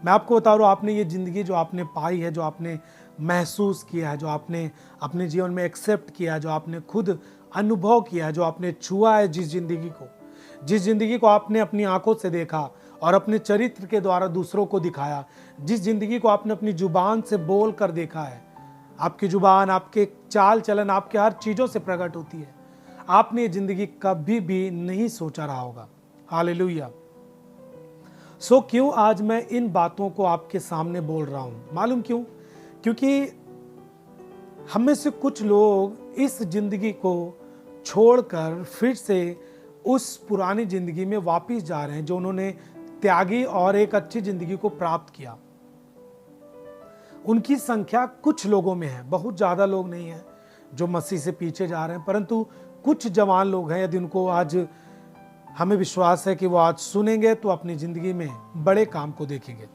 मैं आपको बता रहा हूँ, आपने ये ज़िंदगी जो आपने पाई है, जो आपने महसूस किया है, जो आपने अपने जीवन में एक्सेप्ट किया है, जो आपने खुद अनुभव किया है, जो आपने छुआ है, जिस ज़िंदगी को आपने अपनी आंखों से देखा और अपने चरित्र के द्वारा दूसरों को दिखाया, जिस ज़िंदगी को आपने अपनी जुबान से बोल कर देखा है, आपकी जुबान, आपके चाल चलन, आपके हर चीज़ों से प्रकट होती है, आपने ये ज़िंदगी कभी भी नहीं सोचा रहा होगा। हालेलुया। सो क्यों आज मैं इन बातों को आपके सामने बोल रहा हूं? मालूम क्यों? क्योंकि हम में से कुछ लोग इस जिंदगी को छोड़कर फिर से उस पुरानी जिंदगी में वापस जा रहे हैं जो उन्होंने त्यागी और एक अच्छी जिंदगी को प्राप्त किया। उनकी संख्या कुछ लोगों में है, बहुत ज्यादा लोग नहीं है जो मसीह से पीछे जा रहे हैं, परंतु कुछ जवान लोग हैं। यदि उनको आज, हमें विश्वास है कि वो आज सुनेंगे तो अपनी जिंदगी में बड़े काम को देखेंगे।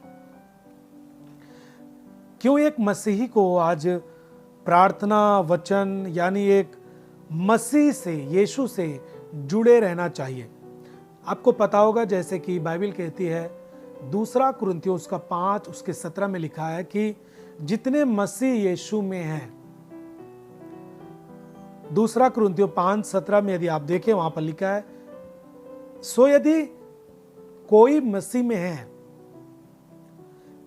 क्यों एक मसीही को आज प्रार्थना, वचन, यानी एक मसीह से, यीशु से जुड़े रहना चाहिए? आपको पता होगा, जैसे कि बाइबल कहती है, 2 कुरिन्थियों उसका 5 उसके 17 में लिखा है कि जितने मसीह यीशु में हैं, 2 कुरिन्थियों 5:17 में यदि आप देखें, वहां पर लिखा है, सो यदि कोई मसीह में है,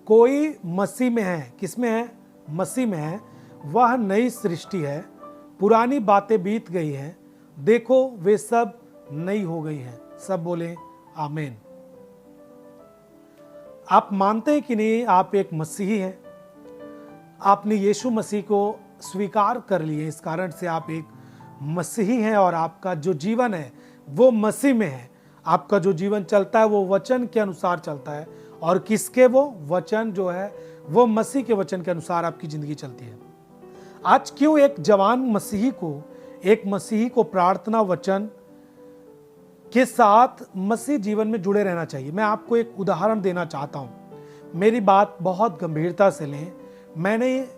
कोई मसीह में है, किसमें है? मसीह में है, वह नई सृष्टि है, पुरानी बातें बीत गई हैं, देखो वे सब नई हो गई हैं। सब बोले आमीन। आप मानते हैं कि नहीं आप एक मसीही हैं? आपने यीशु मसीह को स्वीकार कर लिए, इस कारण से आप एक मसीही हैं और आपका जो जीवन है वो मसीह में है। आपका जो जीवन चलता है वो वचन के अनुसार चलता है, और किसके? वो वचन जो है वो मसीह के वचन के अनुसार आपकी जिंदगी चलती है। आज क्यों एक जवान मसीही को प्रार्थना, वचन के साथ मसीह जीवन में जुड़े रहना चाहिए? मैं आपको एक उदाहरण देना चाहता हूं। मेरी बात बहुत गंभीरता से लें। मैंने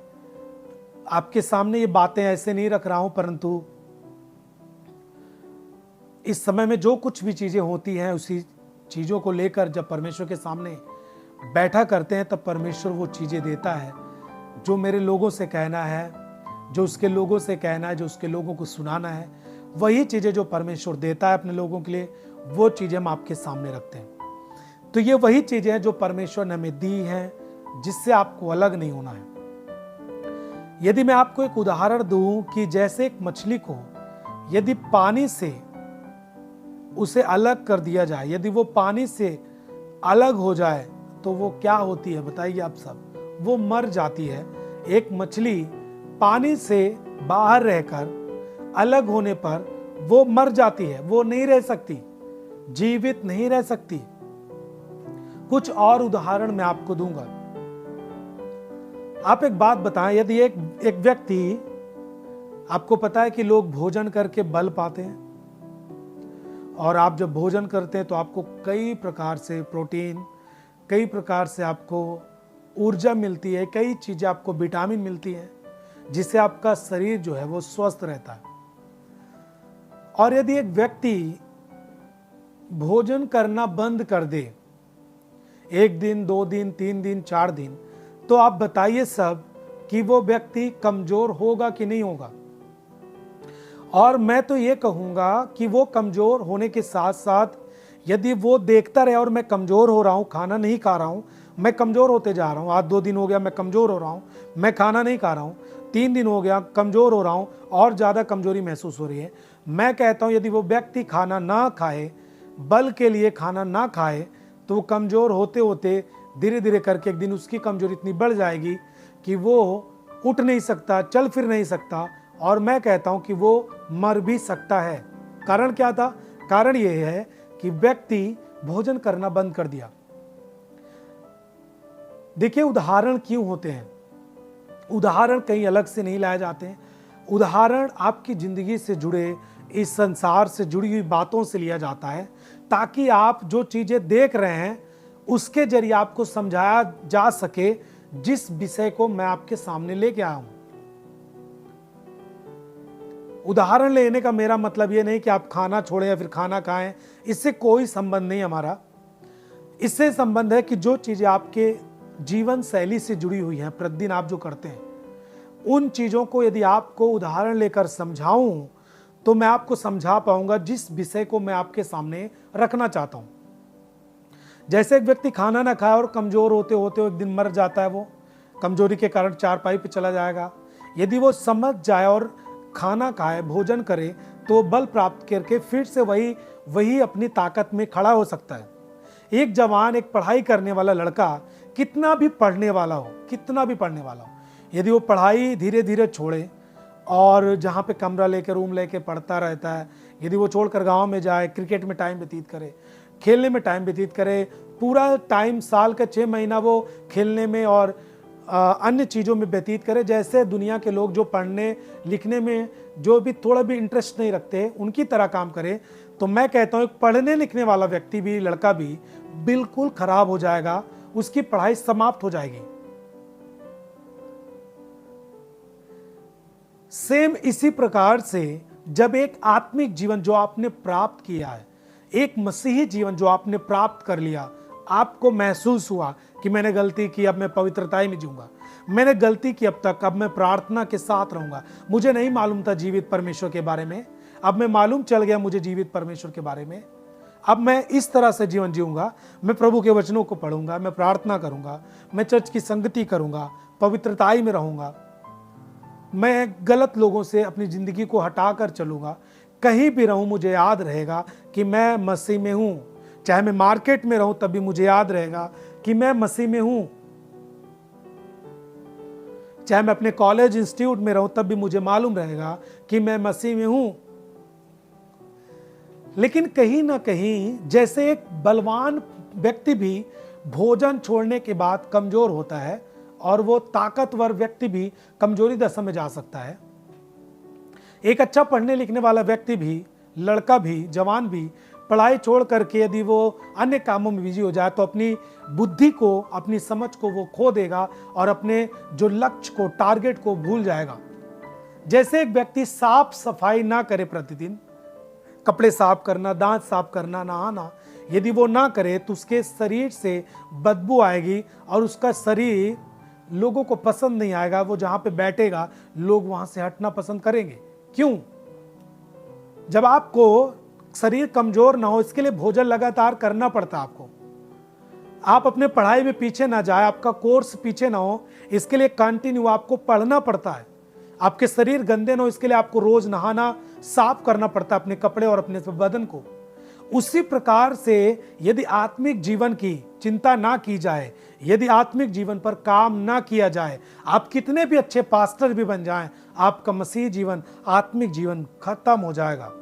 आपके सामने ये बातें ऐसे नहीं रख रहा हूं, परंतु इस समय में जो कुछ भी चीजें होती हैं, उसी चीजों को लेकर जब परमेश्वर के सामने बैठा करते हैं, तब परमेश्वर वो चीजें देता है जो मेरे लोगों से कहना है, जो उसके लोगों से कहना है, जो उसके लोगों को सुनाना है। वही चीजें जो परमेश्वर देता है अपने लोगों के लिए, वो चीजें हम आपके सामने रखते हैं। तो ये वही चीजें हैं जो परमेश्वर ने हमें दी हैं, जिससे आपको अलग नहीं होना है। यदि मैं आपको एक उदाहरण दूं कि जैसे एक मछली को यदि पानी से उसे अलग कर दिया जाए, यदि वो पानी से अलग हो जाए तो वो क्या होती है? बताइए आप सब। वो मर जाती है। एक मछली पानी से बाहर रहकर अलग होने पर वो मर जाती है, वो नहीं रह सकती, जीवित नहीं रह सकती। कुछ और उदाहरण मैं आपको दूंगा। आप एक बात बताएं, यदि एक व्यक्ति, आपको पता है कि लोग भोजन करके बल पाते हैं, और आप जब भोजन करते हैं तो आपको कई प्रकार से प्रोटीन, कई प्रकार से आपको ऊर्जा मिलती है, कई चीजें आपको विटामिन मिलती है, जिससे आपका शरीर जो है वो स्वस्थ रहता है। और यदि एक व्यक्ति भोजन करना बंद कर दे, 1 दिन, 2 दिन, 3 दिन, 4 दिन, तो आप बताइए सब कि वो व्यक्ति कमजोर होगा कि नहीं होगा? और मैं तो ये कहूंगा कि वो कमजोर होने के साथ साथ यदि वो देखता रहे, और मैं कमजोर हो रहा हूं, खाना नहीं खा रहा हूं, मैं कमजोर होते जा रहा हूं, आज 2 दिन हो गया मैं कमजोर हो रहा हूं, मैं खाना नहीं खा रहा हूं, 3 दिन हो गया कमजोर हो रहा हूं और ज्यादा कमजोरी महसूस हो रही है, मैं कहता हूं यदि वो व्यक्ति खाना ना खाए, बल के लिए खाना ना खाए, तो वो कमजोर होते होते धीरे धीरे करके एक दिन उसकी कमजोरी इतनी बढ़ जाएगी कि वो उठ नहीं सकता, चल फिर नहीं सकता, और मैं कहता हूं कि वो मर भी सकता है। कारण क्या था? कारण यह है कि व्यक्ति भोजन करना बंद कर दिया। देखिए, उदाहरण क्यों होते हैं? उदाहरण कहीं अलग से नहीं लाए जाते हैं। उदाहरण आपकी जिंदगी से जुड़े, इस संसार से जुड़ी हुई बातों से लिया जाता है, ताकि आप जो चीजें देख रहे हैं उसके जरिए आपको समझाया जा सके, जिस विषय को मैं आपके सामने लेके आया हूं। उदाहरण लेने का मेरा मतलब ये नहीं कि आप खाना छोड़ें या फिर खाना खाएं, इससे कोई संबंध नहीं हमारा। इससे संबंध है कि जो चीजें आपके जीवन शैली से जुड़ी हुई हैं, प्रतिदिन आप जो करते हैं, उन चीज़ों को यदि आपको उदाहरण लेकर समझाऊं तो मैं आपको समझा पाऊंगा जिस विषय को मैं आपके सामने रखना चाहता हूं। जैसे एक व्यक्ति खाना ना खाए और कमजोर होते होते एक दिन मर जाता है, वो कमजोरी के कारण चारपाई पे चला जाएगा। यदि वो समझ जाए और खाना खाए, भोजन करे, तो बल प्राप्त करके फिर से वही अपनी ताकत में खड़ा हो सकता है। एक जवान, एक पढ़ाई करने वाला लड़का कितना भी पढ़ने वाला हो, यदि वो पढ़ाई धीरे धीरे छोड़े और जहाँ पे कमरा लेकर, रूम लेके पढ़ता रहता है, यदि वो छोड़कर गांव में जाए, क्रिकेट में टाइम व्यतीत करे, खेलने में टाइम व्यतीत करे, पूरा टाइम साल का 6 महीना वो खेलने में और अन्य चीज़ों में व्यतीत करे, जैसे दुनिया के लोग जो पढ़ने लिखने में जो भी थोड़ा भी इंटरेस्ट नहीं रखते, उनकी तरह काम करे, तो मैं कहता हूँ पढ़ने लिखने वाला व्यक्ति भी, लड़का भी बिल्कुल खराब हो जाएगा, उसकी पढ़ाई समाप्त हो जाएगी। सेम इसी प्रकार से जब एक आत्मिक जीवन जो आपने प्राप्त किया है, एक मसीही जीवन जो आपने प्राप्त कर लिया, आपको महसूस हुआ कि मैंने गलती की, अब मैं पवित्रता में जीऊंगा, मैंने गलती की अब तक, अब मैं प्रार्थना के साथ रहूंगा, मुझे नहीं मालूम था जीवित परमेश्वर के बारे में, अब मैं मालूम चल गया मुझे जीवित परमेश्वर के बारे में, अब मैं इस तरह से जीवन जीऊंगा, मैं प्रभु के वचनों को पढ़ूंगा, मैं प्रार्थना करूंगा, मैं चर्च की संगति करूंगा, पवित्रता में रहूंगा, मैं गलत लोगों से अपनी जिंदगी को हटाकर चलूंगा, कहीं भी रहूं मुझे याद रहेगा कि मैं मसीह में हूं, चाहे मैं मार्केट में रहूं तब भी मुझे याद रहेगा कि मैं मसीह में हूं, चाहे मैं अपने कॉलेज इंस्टीट्यूट में रहूं तब भी मुझे मालूम रहेगा कि मैं मसीह में हूं। लेकिन कहीं ना कहीं जैसे एक बलवान व्यक्ति भी भोजन छोड़ने के बाद कमजोर होता है और वो ताकतवर व्यक्ति भी कमजोरी दशा में जा सकता है, एक अच्छा पढ़ने लिखने वाला व्यक्ति भी, लड़का भी, जवान भी पढ़ाई छोड़ करके यदि वो अन्य कामों में बिजी हो जाए तो अपनी बुद्धि को, अपनी समझ को वो खो देगा और अपने जो लक्ष्य को, टारगेट को भूल जाएगा। जैसे एक व्यक्ति साफ सफाई ना करे, प्रतिदिन कपड़े साफ करना, दांत साफ करना, नहाना, यदि वो ना करे तो उसके शरीर से बदबू आएगी और उसका शरीर लोगों को पसंद नहीं आएगा, वो जहां पे बैठेगा लोग वहां से हटना पसंद करेंगे। क्यों? जब आपको शरीर कमजोर ना हो, इसके लिए भोजन लगातार करना पड़ता है आपको। आप अपने पढ़ाई में पीछे ना जाए, आपका कोर्स पीछे ना हो, इसके लिए कंटिन्यू आपको पढ़ना पड़ता है। आपके शरीर गंदे ना हो, इसके लिए आपको रोज नहाना, साफ करना पड़ता है अपने कपड़े और अपने बदन को। उसी प्रकार से यदि आत्मिक जीवन की चिंता ना की जाए, यदि आत्मिक जीवन पर काम ना किया जाए, आप कितने भी अच्छे पास्टर भी बन जाएं, आपका मसीह जीवन, आत्मिक जीवन खत्म हो जाएगा।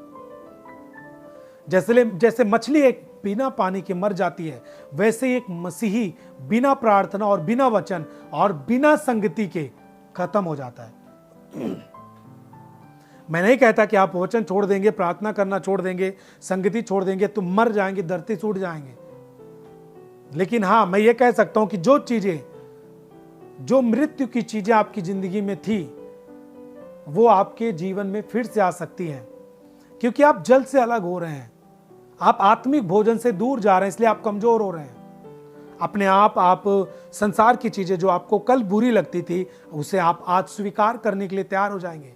जैसे मछली एक बिना पानी के मर जाती है, वैसे एक मसीही बिना प्रार्थना और बिना वचन और बिना संगति के खत्म हो जाता है। मैं नहीं कहता कि आप वचन छोड़ देंगे, प्रार्थना करना छोड़ देंगे, संगति छोड़ देंगे तो मर जाएंगे, धरती छूट जाएंगे। लेकिन हाँ, मैं ये कह सकता हूं कि जो चीजें, जो मृत्यु की चीजें आपकी जिंदगी में थी, वो आपके जीवन में फिर से आ सकती हैं, क्योंकि आप जल से अलग हो रहे हैं, आप आत्मिक भोजन से दूर जा रहे हैं, इसलिए आप कमजोर हो रहे हैं। अपने आप संसार की चीजें जो आपको कल बुरी लगती थी, उसे आप आज स्वीकार करने के लिए तैयार हो जाएंगे।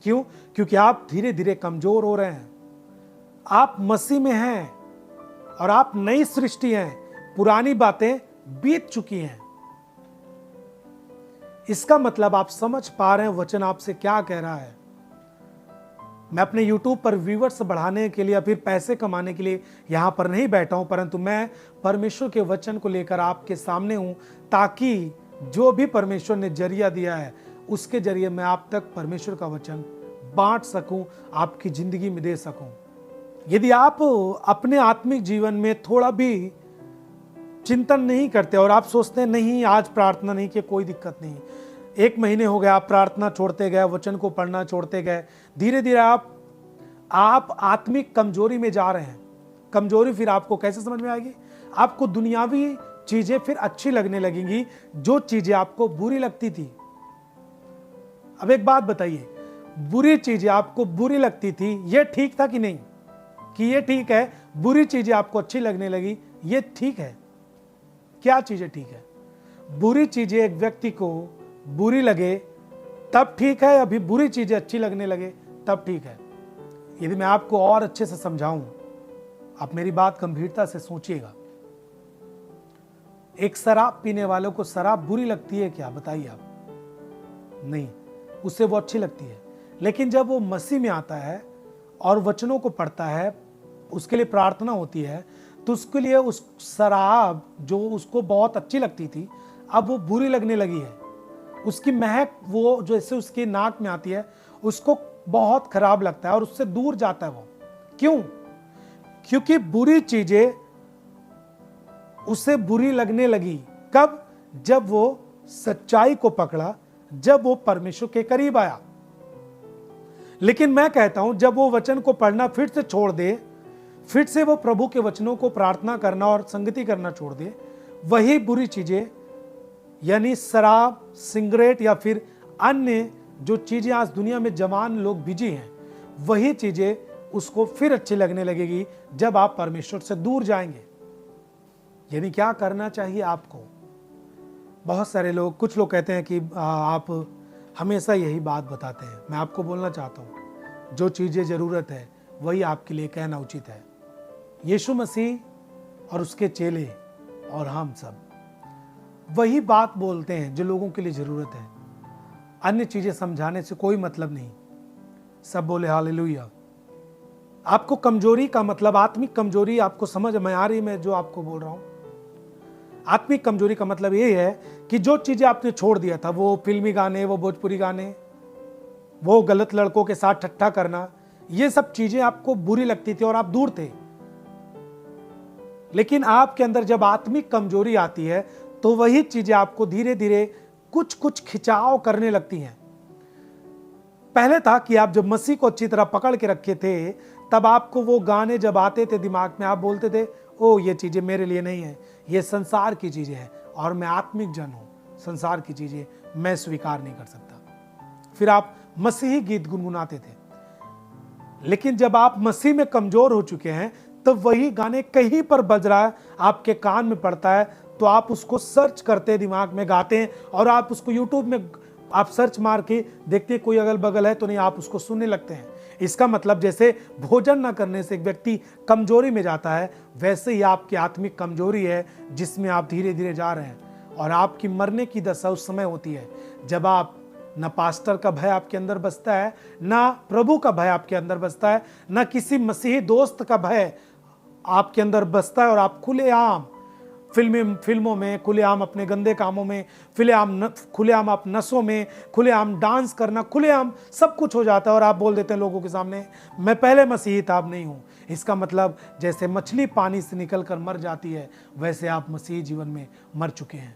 क्यों? क्योंकि आप धीरे धीरे कमजोर हो रहे हैं। आप मसीह में हैं और आप नई सृष्टि हैं, पुरानी बातें बीत चुकी हैं। इसका मतलब आप समझ पा रहे हैं वचन आपसे क्या कह रहा है। मैं अपने YouTube पर व्यूअर्स बढ़ाने के लिए या फिर पैसे कमाने के लिए यहां पर नहीं बैठा हूं, परंतु मैं परमेश्वर के वचन को लेकर आपके सामने हूं, ताकि जो भी परमेश्वर ने जरिया दिया है उसके जरिए मैं आप तक परमेश्वर का वचन बांट सकूं, आपकी जिंदगी में दे सकूं। यदि आप अपने आत्मिक जीवन में थोड़ा भी चिंतन नहीं करते और आप सोचते हैं नहीं आज प्रार्थना नहीं की, कोई दिक्कत नहीं, 1 महीने हो गए आप प्रार्थना छोड़ते गए, वचन को पढ़ना छोड़ते गए, धीरे धीरे आप आत्मिक कमजोरी में जा रहे हैं। कमजोरी फिर आपको कैसे समझ में आएगी? आपको दुनियावी चीजें फिर अच्छी लगने लगेंगी, जो चीजें आपको बुरी लगती थी। अब एक बात बताइए, बुरी चीजें आपको बुरी लगती थी, ये ठीक था कि नहीं? कि ये ठीक है, बुरी चीजें आपको अच्छी लगने लगी, ये ठीक है? क्या चीजें ठीक है? बुरी चीजें एक व्यक्ति को बुरी लगे तब ठीक है, अभी बुरी चीजें अच्छी लगने लगे तब ठीक है। यदि मैं आपको और अच्छे से समझाऊं, आप मेरी बात गंभीरता से सोचिएगा। एक शराब पीने वालों को शराब बुरी लगती है क्या? बताइए आप। नहीं, उससे वो अच्छी लगती है। लेकिन जब वो मसीह में आता है और वचनों को पढ़ता है, उसके लिए प्रार्थना होती है, तो उसके लिए उस शराब जो उसको बहुत अच्छी लगती थी अब वो बुरी लगने लगी है। उसकी महक वो जैसे उसकी नाक में आती है उसको बहुत खराब लगता है और उससे दूर जाता है वो। क्यों? क्योंकि बुरी चीजें उसे बुरी लगने लगी। कब? जब वो सच्चाई को पकड़ा, जब वो परमेश्वर के करीब आया। लेकिन मैं कहता हूं जब वो वचन को पढ़ना फिर से छोड़ दे, फिर से वो प्रभु के वचनों को प्रार्थना करना और संगति करना छोड़ दे, वही बुरी चीजें यानी शराब, सिगरेट या फिर अन्य जो चीजें आज दुनिया में जवान लोग बिजी हैं, वही चीजें उसको फिर अच्छी लगने लगेगी जब आप परमेश्वर से दूर जाएंगे। यानी क्या करना चाहिए आपको? बहुत सारे लोग, कुछ लोग कहते हैं कि आप हमेशा यही बात बताते हैं। मैं आपको बोलना चाहता हूं जो चीजें जरूरत है वही आपके लिए कहना उचित है। यीशु मसीह और उसके चेले और हम सब वही बात बोलते हैं जो लोगों के लिए जरूरत है। अन्य चीजें समझाने से कोई मतलब नहीं। सब बोले हालेलुया। आपको कमजोरी का मतलब, आत्मिक कमजोरी आपको समझ में आ रही? मैं जो आपको बोल रहा हूं, आत्मिक कमजोरी का मतलब ये है कि जो चीजें आपने छोड़ दिया था, वो फिल्मी गाने, वो भोजपुरी गाने, वो गलत लड़कों के साथ ठट्ठा करना, ये सब चीजें आपको बुरी लगती थी और आप दूर थे। लेकिन आपके अंदर जब आत्मिक कमजोरी आती है तो वही चीजें आपको धीरे धीरे कुछ कुछ खिंचाव करने लगती हैं। पहले था कि आप जब मसीह को अच्छी तरह पकड़ के रखे थे, तब आपको वो गाने जब आते थे दिमाग में, आप बोलते थे ओ ये चीजें मेरे लिए नहीं है, ये संसार की चीजें हैं और मैं आत्मिक जन हूं, संसार की चीजें मैं स्वीकार नहीं कर सकता। फिर आप मसीही गीत गुनगुनाते थे। लेकिन जब आप मसीह में कमजोर हो चुके हैं तब वही गाने कहीं पर बज रहा है, आपके कान में पड़ता है, तो आप उसको सर्च करते दिमाग में गाते हैं और आप उसको यूट्यूब में आप सर्च मार के देखते कोई अगल बगल है तो नहीं, आप उसको सुनने लगते हैं। इसका मतलब जैसे भोजन ना करने से एक व्यक्ति कमजोरी में जाता है, वैसे ही आपकी आत्मिक कमजोरी है जिसमें आप धीरे धीरे जा रहे हैं और आपकी मरने की दशा उस समय होती है जब आप न पास्टर का भय आपके अंदर बसता है, ना प्रभु का भय आपके अंदर बसता है, ना किसी मसीही दोस्त का भय आपके अंदर बसता है और आप खुलेआम फिल्मों में, खुलेआम अपने गंदे कामों में, खुलेआम आप नशों में, खुलेआम डांस करना, खुलेआम सब कुछ हो जाता है और आप बोल देते हैं लोगों के सामने मैं पहले मसीही था अब नहीं हूं। इसका मतलब जैसे मछली पानी से निकलकर मर जाती है, वैसे आप मसीही जीवन में मर चुके हैं।